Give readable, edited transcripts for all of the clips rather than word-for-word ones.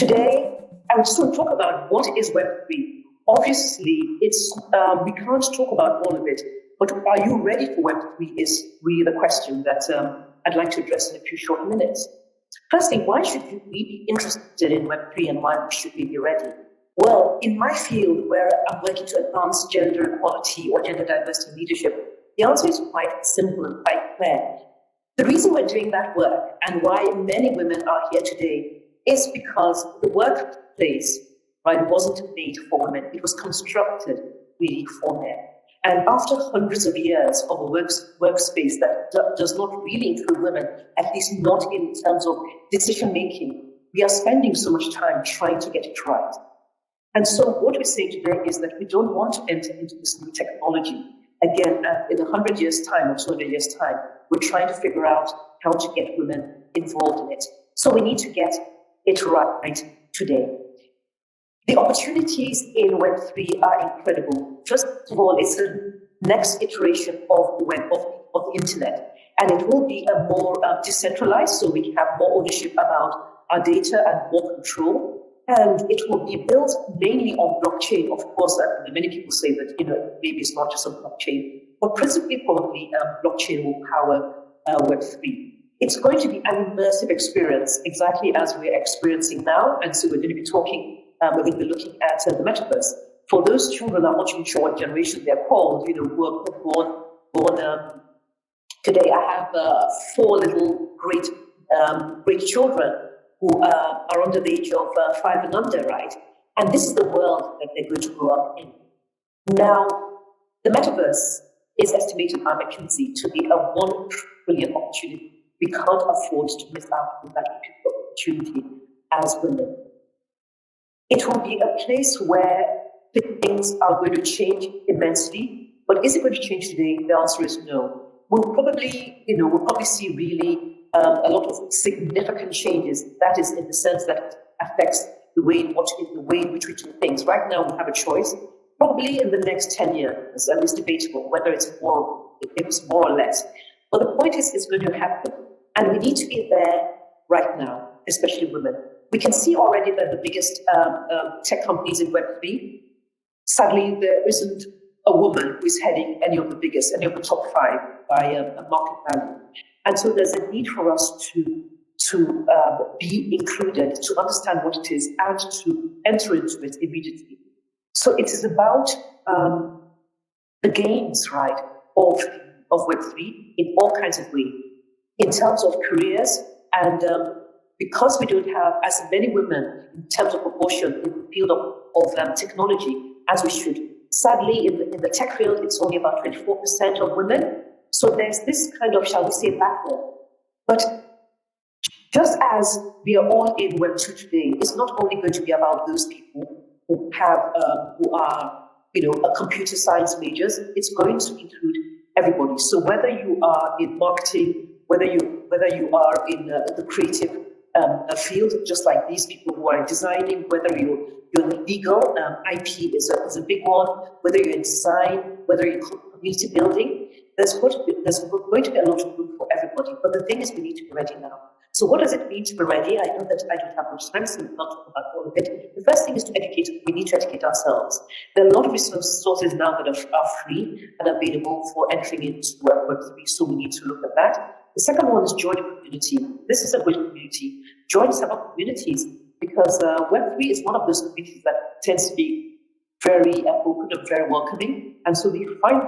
Today, I just want to talk about what is Web3. Obviously, we can't talk about all of it, but are you ready for Web3 is really the question that I'd like to address in a few short minutes. Firstly, why should we be interested in Web3 and why should we be ready? Well, in my field where I'm working to advance gender equality or gender diversity in leadership, the answer is quite simple and quite clear. The reason we're doing that work and why many women are here today is because the workplace, right, wasn't made for women. It was constructed really for men. And after hundreds of years of a workspace that does not really include women, at least not in terms of decision making, we are spending so much time trying to get it right. And so what we say today is that we don't want to enter into this new technology. Again, in 100 years' time or 200 years' time, we're trying to figure out how to get women involved in it. So we need to get it right today. The opportunities in Web3 are incredible. First of all, it's the next iteration of the web, of the internet, and it will be a more decentralized, so we can have more ownership about our data and more control. And it will be built mainly on blockchain. Of course, many people say that maybe it's not just on blockchain, but principally probably blockchain will power Web3. It's going to be an immersive experience, exactly as we're experiencing now. And so we're going to be talking. We're going to be looking at the metaverse. For those children, I'm not even sure what generation they're called. Who are born today. I have 4 little great children who are under the age of 5 and under, right? And this is the world that they're going to grow up in. Now, the metaverse is estimated by McKinsey to be a $1 trillion opportunity. We can't afford to miss out on that opportunity as women. It will be a place where things are going to change immensely. But is it going to change today? The answer is no. We'll probably see really a lot of significant changes. That is, in the sense that it affects the way in which we do things. Right now, we have a choice. Probably in the next 10 years, and it's debatable whether it's more or less. But the point is, it's going to happen, and we need to be there right now, especially women. We can see already that the biggest tech companies in Web3, sadly, there isn't a woman who is heading any of the top 5 by a market value. And so there's a need for us to be included, to understand what it is, and to enter into it immediately. So it is about the gains, right, of Web3 in all kinds of ways, in terms of careers, and because we don't have as many women in terms of proportion in the field of technology as we should. Sadly, in the tech field, it's only about 24% of women. So there's this kind of, shall we say, backward. But just as we are all in Web2 today, it's not only going to be about those people who are computer science majors. It's going to include everybody. So whether you are in marketing, whether you are in the creative field, just like these people who are designing, whether you're legal, IP is a big one, whether you're in design, whether you're community building, there's going to be a lot of room for everybody. But the thing is, we need to be ready now. So what does it mean to be ready? I know that I don't have much time, so we'll not talk about all of it. The first thing is to educate. We need to educate ourselves. There are a lot of resources now that are free and available for entering into Web3, so we need to look at that. The second one is join a community. This is a good community. Join several communities, because Web3 is one of those communities that tends to be very open and very welcoming. And so we find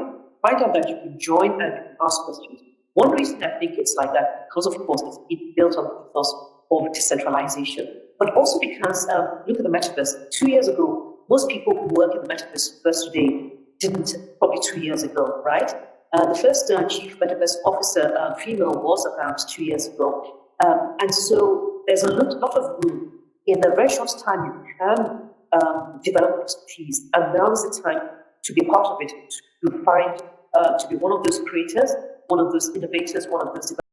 out that you can join and you can ask questions. One reason I think it's like that, because of course it's built on the ethos of decentralization, but also because, look at the metaverse. 2 years ago, most people who work in the metaverse first today didn't probably 2 years ago, right? The first chief metaverse officer, female, was about 2 years ago. And so there's a lot of room. In a very short time, you can develop expertise, and now is the time to be part of it, to find, to be one of those creators, one of those innovators, one of those developers.